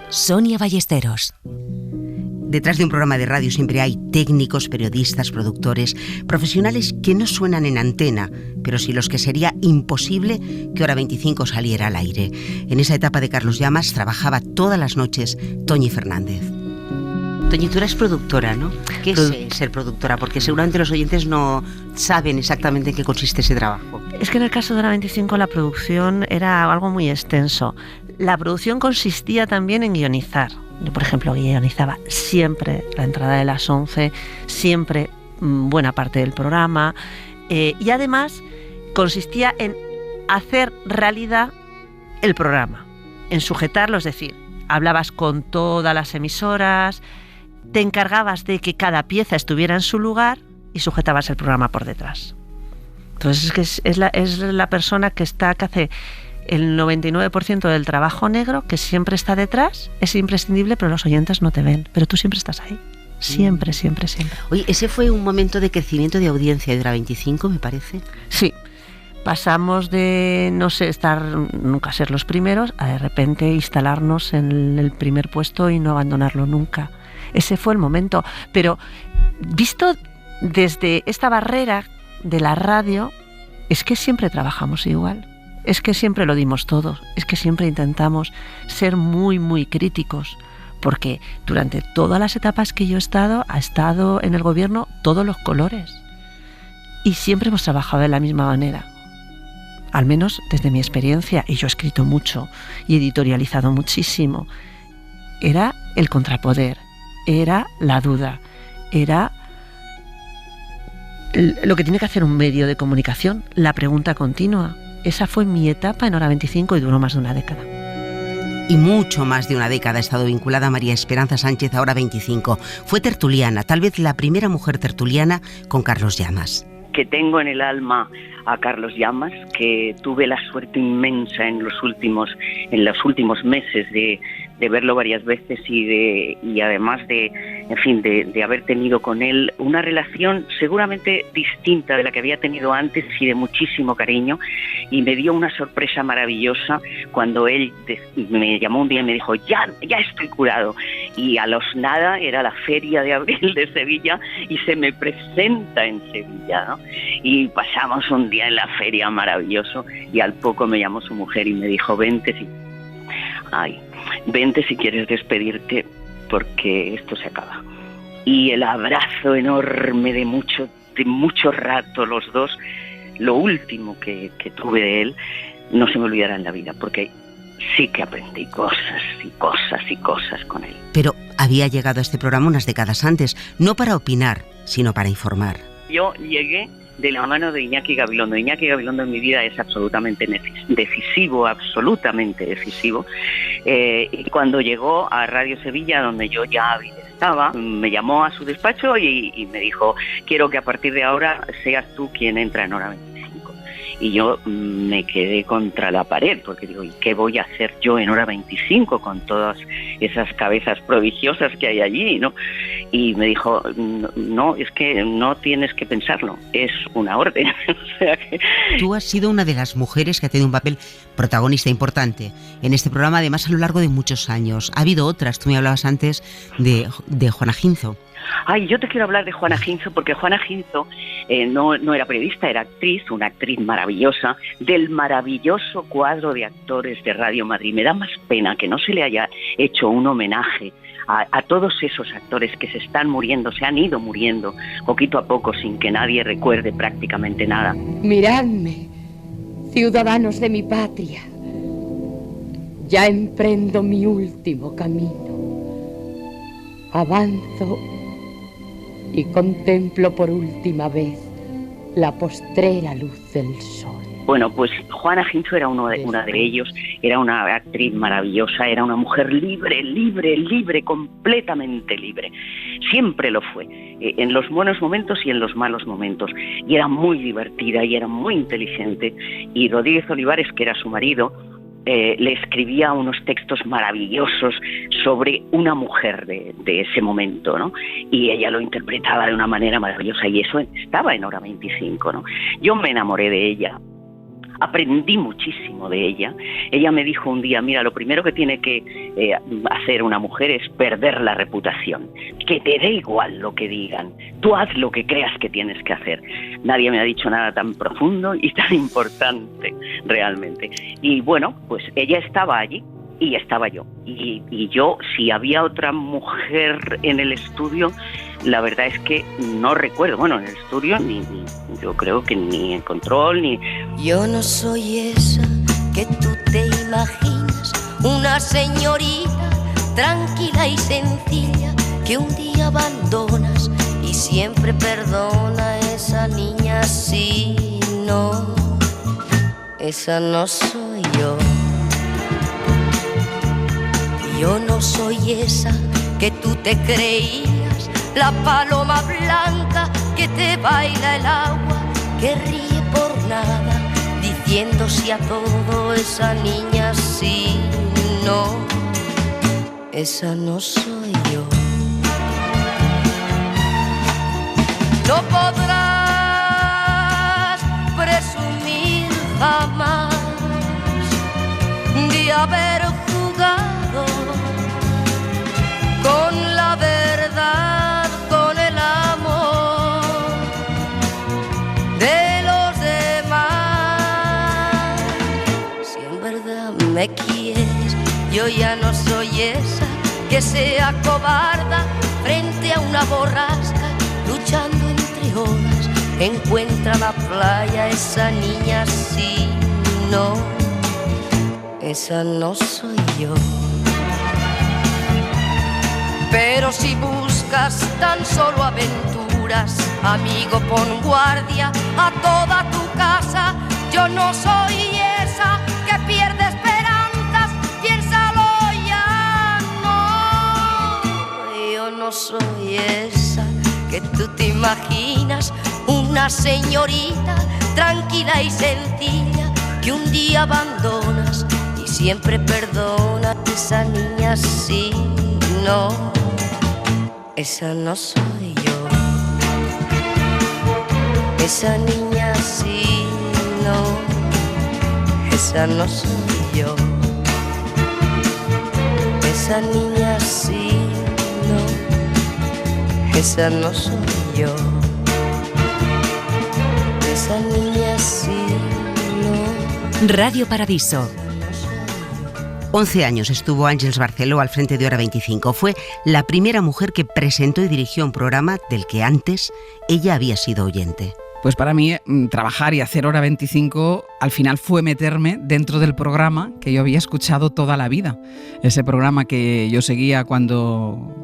Sonia Ballesteros. Detrás de un programa de radio siempre hay técnicos, periodistas, productores, profesionales que no suenan en antena, pero sí los que sería imposible que Hora 25 saliera al aire. En esa etapa de Carlos Llamas trabajaba todas las noches Toñi Fernández. Toñi, tú eres productora, ¿no? ¿Qué es ser productora? Porque seguramente los oyentes no saben exactamente en qué consiste ese trabajo. Es que en el caso de Hora 25 la producción era algo muy extenso. La producción consistía también en guionizar. Yo, por ejemplo, guionizaba siempre la entrada de las 11, siempre buena parte del programa, y además consistía en hacer realidad el programa, en sujetarlo, es decir, hablabas con todas las emisoras, te encargabas de que cada pieza estuviera en su lugar y sujetabas el programa por detrás. Entonces es la persona que hace el 99% del trabajo negro, que siempre está detrás, es imprescindible, pero los oyentes no te ven, pero tú siempre estás ahí. Siempre, siempre, siempre. Oye, ese fue un momento de crecimiento de audiencia de Hora 25, me parece. Sí. Pasamos de nunca ser los primeros, a de repente instalarnos en el primer puesto y no abandonarlo nunca. Ese fue el momento. Pero visto desde esta barrera de la radio, es que siempre trabajamos igual. Es que siempre lo dimos todo. Es que siempre intentamos ser muy, muy críticos. Porque durante todas las etapas que yo ha estado en el gobierno todos los colores. Y siempre hemos trabajado de la misma manera. Al menos desde mi experiencia, y yo he escrito mucho y editorializado muchísimo, era el contrapoder, era la duda, era lo que tiene que hacer un medio de comunicación, la pregunta continua. Esa fue mi etapa en Hora 25 y duró más de una década. Y mucho más de una década ha estado vinculada María Esperanza Sánchez a Hora 25. Fue tertuliana, tal vez la primera mujer tertuliana con Carlos Llamas. Que tengo en el alma a Carlos Llamas, que tuve la suerte inmensa en los últimos meses de verlo varias veces y además de haber tenido con él una relación seguramente distinta de la que había tenido antes y de muchísimo cariño, y me dio una sorpresa maravillosa cuando él me llamó un día y me dijo ya estoy curado, y a los nada era la Feria de Abril de Sevilla y se me presenta en Sevilla, ¿no? Y pasamos un día en la feria maravilloso, y al poco me llamó su mujer y me dijo vente si quieres despedirte, porque esto se acaba. Y el abrazo enorme de mucho rato los dos, lo último que tuve de él, no se me olvidará en la vida, porque sí que aprendí cosas y cosas y cosas con él. Pero había llegado a este programa unas décadas antes, no para opinar, sino para informar. Yo llegué de la mano de Iñaki Gabilondo. Iñaki Gabilondo en mi vida es absolutamente decisivo, absolutamente decisivo. Y cuando llegó a Radio Sevilla, donde yo ya estaba, me llamó a su despacho y me dijo, quiero que a partir de ahora seas tú quien entra en Hora 25. Y yo me quedé contra la pared, porque digo, ¿y qué voy a hacer yo en Hora 25 con todas esas cabezas prodigiosas que hay allí, ¿no? Y me dijo, no, es que no tienes que pensarlo, es una orden. O sea que tú has sido una de las mujeres que ha tenido un papel protagonista importante en este programa, además a lo largo de muchos años. Ha habido otras, tú me hablabas antes de Juana Ginzo. Ay, yo te quiero hablar de Juana Ginzo, porque Juana Ginzo no era periodista, era actriz, una actriz maravillosa, del maravilloso cuadro de actores de Radio Madrid. Me da más pena que no se le haya hecho un homenaje a todos esos actores que se están muriendo, se han ido muriendo poquito a poco sin que nadie recuerde prácticamente nada. Miradme, ciudadanos de mi patria, ya emprendo mi último camino. Avanzo y contemplo por última vez la postrera luz del sol. Bueno, pues Juana Ginzo era una de ellos, era una actriz maravillosa, era una mujer libre, completamente libre. Siempre lo fue, en los buenos momentos y en los malos momentos. Y era muy divertida y era muy inteligente. Y Rodríguez Olivares, que era su marido, le escribía unos textos maravillosos sobre una mujer de ese momento, ¿no? Y ella lo interpretaba de una manera maravillosa, y eso estaba en Hora 25, ¿no? Yo me enamoré de ella. Aprendí muchísimo de ella. Ella me dijo un día, mira, lo primero que tiene que hacer una mujer es perder la reputación. Que te dé igual lo que digan. Tú haz lo que creas que tienes que hacer. Nadie me ha dicho nada tan profundo y tan importante, realmente. Y bueno, pues ella estaba allí y estaba yo. Y yo, si había otra mujer en el estudio, la verdad es que no recuerdo. Bueno, en el estudio yo creo que ni en control ni... Yo no soy esa que tú te imaginas, una señorita tranquila y sencilla que un día abandonas y siempre perdona a esa niña. Sí, no, esa no soy yo. Yo no soy esa que tú te creías, la paloma blanca que te baila el agua, que ríe por nada, diciendo sí a todo. Esa niña sí, no, esa no soy yo. No podrás presumir jamás de haber jugado con la verdad, con el amor de los demás. Si en verdad me quieres, yo ya no soy esa que sea cobarda frente a una borrasca, luchando entre olas. Encuentra la playa, esa niña sí, no, esa no soy yo. Pero si buscas tan solo aventuras, amigo, pon guardia a toda tu casa. Yo no soy esa que pierde esperanzas, piénsalo ya, no. Yo no soy esa que tú te imaginas, una señorita tranquila y sencilla que un día abandonas y siempre perdona. Esa niña sí, no, esa no soy yo. Esa niña sí, no, esa no soy yo. Esa niña sí, no, esa no soy yo. Esa niña sí, no. Radio Paradiso. 11 años estuvo Ángeles Barceló al frente de Hora 25. Fue la primera mujer que presentó y dirigió un programa del que antes ella había sido oyente. Pues para mí trabajar y hacer Hora 25 al final fue meterme dentro del programa que yo había escuchado toda la vida. Ese programa que yo seguía cuando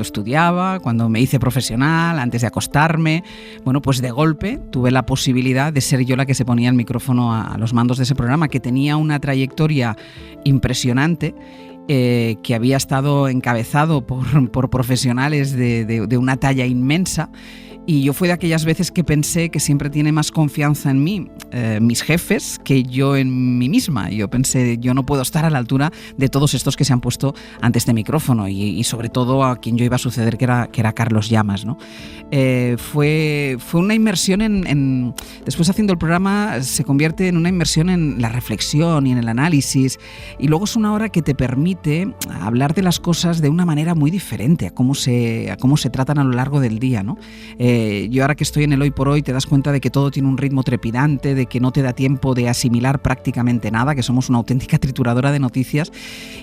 estudiaba, cuando me hice profesional, antes de acostarme. Bueno, pues de golpe tuve la posibilidad de ser yo la que se ponía el micrófono a los mandos de ese programa, que tenía una trayectoria impresionante que había estado encabezado por profesionales de una talla inmensa. Y yo fue de aquellas veces que pensé que siempre tiene más confianza en mí mis jefes que yo en mí misma. Yo pensé, yo no puedo estar a la altura de todos estos que se han puesto ante este micrófono y sobre todo a quien yo iba a suceder, que era Carlos Llamas, ¿no? Fue una inmersión después haciendo el programa se convierte en una inmersión en la reflexión y en el análisis, y luego es una hora que te permite hablar de las cosas de una manera muy diferente a cómo se tratan a lo largo del día, ¿no? Yo ahora que estoy en el hoy por hoy te das cuenta de que todo tiene un ritmo trepidante, de que no te da tiempo de asimilar prácticamente nada, que somos una auténtica trituradora de noticias,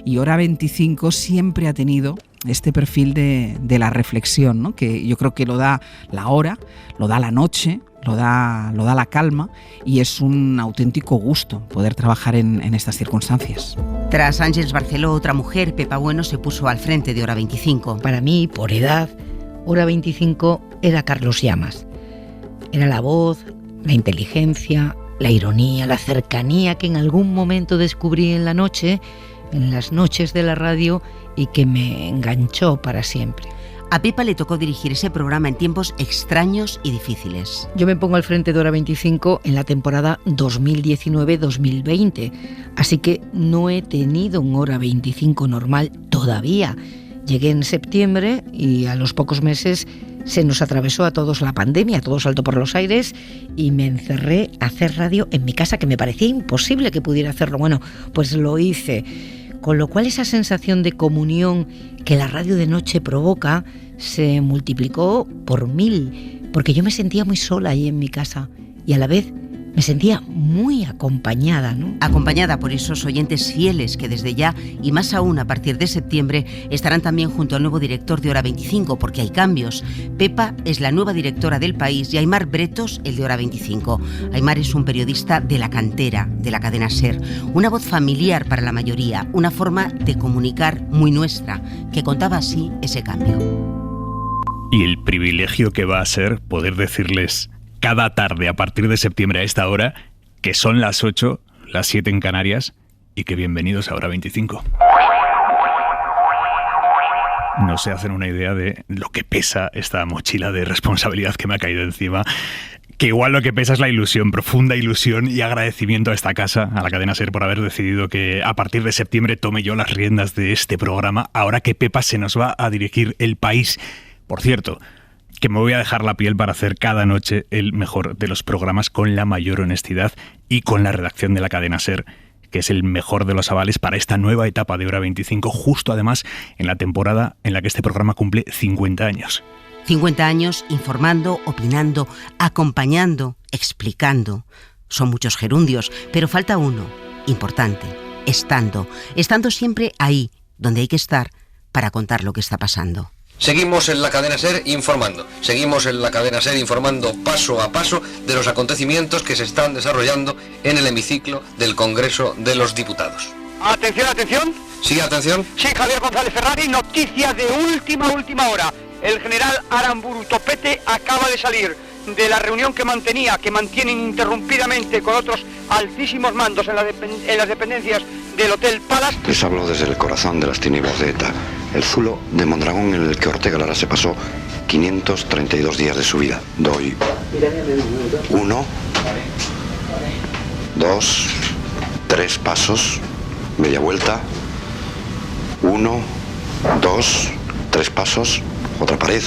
y Hora 25 siempre ha tenido este perfil de la reflexión, ¿no? Que yo creo que lo da la hora, lo da la noche, lo da la calma, y es un auténtico gusto poder trabajar en estas circunstancias. Tras Ángeles Barceló, otra mujer, Pepa Bueno, se puso al frente de Hora 25. Para mí, por edad, Hora 25 era Carlos Llamas. Era la voz, la inteligencia, la ironía, la cercanía que en algún momento descubrí en la noche, en las noches de la radio, y que me enganchó para siempre. A Pepa le tocó dirigir ese programa en tiempos extraños y difíciles. Yo me pongo al frente de Hora 25 en la temporada 2019-2020, así que no he tenido un Hora 25 normal todavía. Llegué en septiembre y a los pocos meses se nos atravesó a todos la pandemia, todo saltó por los aires y me encerré a hacer radio en mi casa, que me parecía imposible que pudiera hacerlo. Bueno, pues lo hice, con lo cual esa sensación de comunión que la radio de noche provoca se multiplicó por 1000, porque yo me sentía muy sola ahí en mi casa y a la vez me sentía muy acompañada, ¿no? Acompañada por esos oyentes fieles que desde ya, y más aún a partir de septiembre, estarán también junto al nuevo director de Hora 25, porque hay cambios. Pepa es la nueva directora del País y Aimar Bretos el de Hora 25. Aimar es un periodista de la cantera, de la cadena SER, una voz familiar para la mayoría, una forma de comunicar muy nuestra, que contaba así ese cambio. Y el privilegio que va a ser poder decirles cada tarde a partir de septiembre a esta hora que son las 8, las 7 en Canarias, y que bienvenidos a Hora 25. No se hacen una idea de lo que pesa esta mochila de responsabilidad que me ha caído encima, que igual lo que pesa es la ilusión, profunda ilusión y agradecimiento a esta casa, a la cadena SER, por haber decidido que a partir de septiembre tome yo las riendas de este programa, ahora que Pepa se nos va a dirigir El País. Por cierto, que me voy a dejar la piel para hacer cada noche el mejor de los programas con la mayor honestidad y con la redacción de la cadena SER, que es el mejor de los avales para esta nueva etapa de Hora 25, justo además en la temporada en la que este programa cumple 50 años. 50 años informando, opinando, acompañando, explicando. Son muchos gerundios, pero falta uno, importante, estando siempre ahí, donde hay que estar para contar lo que está pasando. Seguimos en la cadena SER informando. Seguimos en la cadena SER informando paso a paso de los acontecimientos que se están desarrollando en el hemiciclo del Congreso de los Diputados. Atención, atención. Sí, atención. Sí, Javier González Ferrari, noticia de última hora. El general Aramburu Topete acaba de salir de la reunión que mantiene ininterrumpidamente con otros altísimos mandos en las dependencias del Hotel Palace. Les hablo desde el corazón de las tinieblas de ETA, el zulo de Mondragón en el que Ortega Lara se pasó 532 días de su vida. Doy 1, 2, 3 pasos, media vuelta, 1, 2, 3 pasos, otra pared.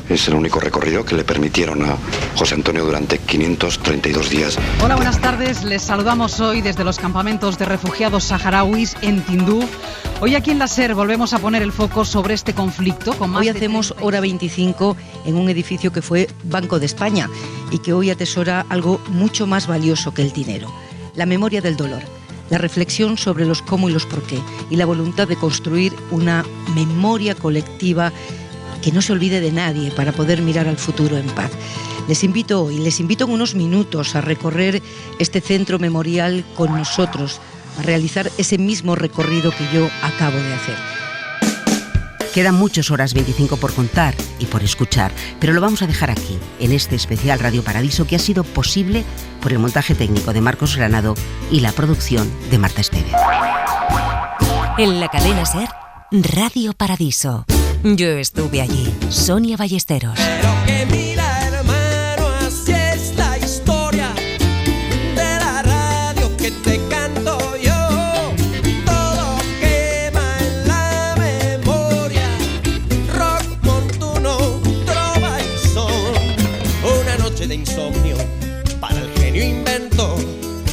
Es el único recorrido que le permitieron a José Antonio durante 532 días. Hola, buenas tardes. Les saludamos hoy desde los campamentos de refugiados saharauis en Tinduf. Hoy aquí en la SER volvemos a poner el foco sobre este conflicto. Hoy hacemos Hora 25 en un edificio que fue Banco de España y que hoy atesora algo mucho más valioso que el dinero: la memoria del dolor, la reflexión sobre los cómo y los por qué, y la voluntad de construir una memoria colectiva que no se olvide de nadie para poder mirar al futuro en paz. Les invito en unos minutos a recorrer este centro memorial con nosotros, a realizar ese mismo recorrido que yo acabo de hacer. Quedan muchas Horas 25 por contar y por escuchar, pero lo vamos a dejar aquí, en este especial Radio Paradiso, que ha sido posible por el montaje técnico de Marcos Granado y la producción de Marta Esteve. En la cadena SER, Radio Paradiso. Yo estuve allí. Sonia Ballesteros. Pero que mira, hermano, así es la historia de la radio que te canto yo. Todo quema en la memoria. Rock montuno, trova y son. Una noche de insomnio para el genio inventor.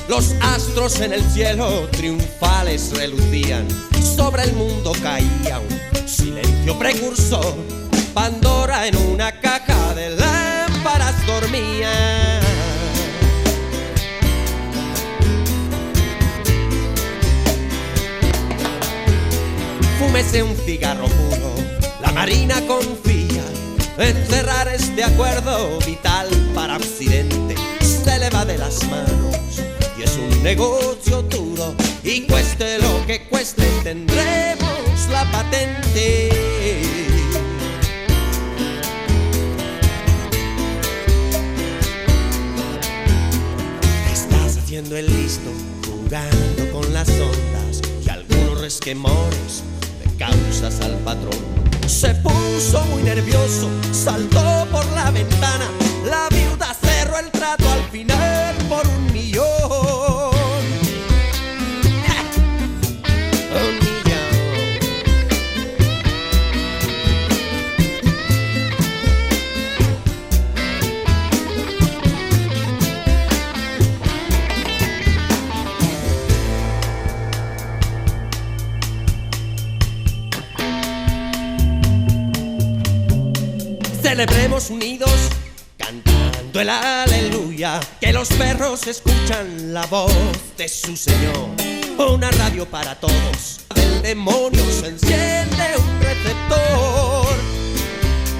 Los astros en el cielo triunfales relucían. Sobre el mundo caía un silencio precursor. Pandora en una caja de lámparas dormía. Fúmese un cigarro puro, la Marina confía en cerrar este acuerdo vital para Occidente. Se le va de las manos y es un negocio duro, y cueste lo que cueste tendremos la patente. Estás haciendo el listo, jugando con las ondas, y algunos resquemores le causas al patrón. Se puso muy nervioso, saltó por la ventana, la viuda cerró el trato al final por 1 millón. Celebremos unidos, cantando el aleluya, que los perros escuchan la voz de su Señor. Una radio para todos, del demonio se enciende un receptor.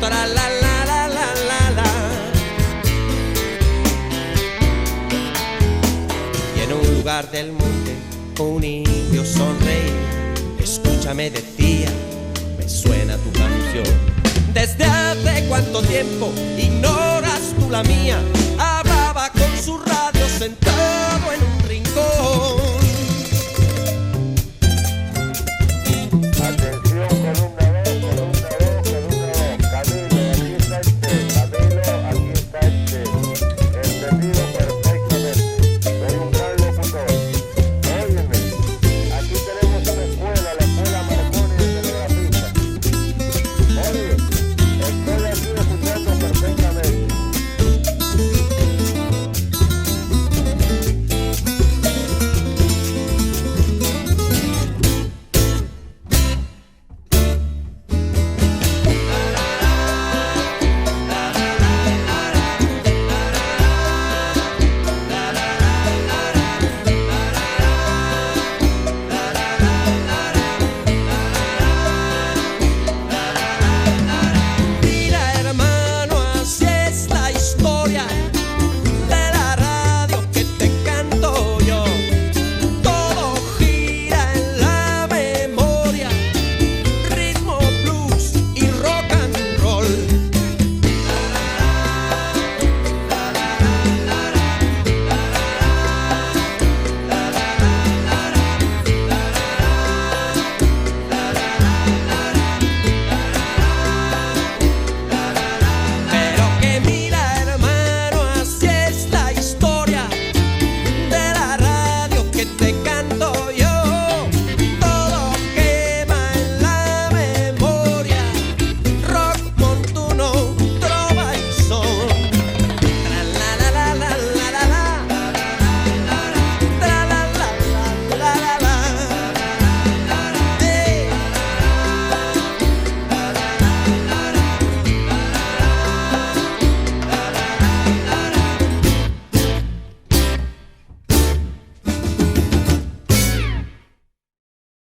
Tra la la la la la la. Y en un lugar del monte un indio sonreía. Escúchame, decía, me suena tu canción. ¿Desde hace cuánto tiempo ignoras tú la mía? Hablaba con su radio sentado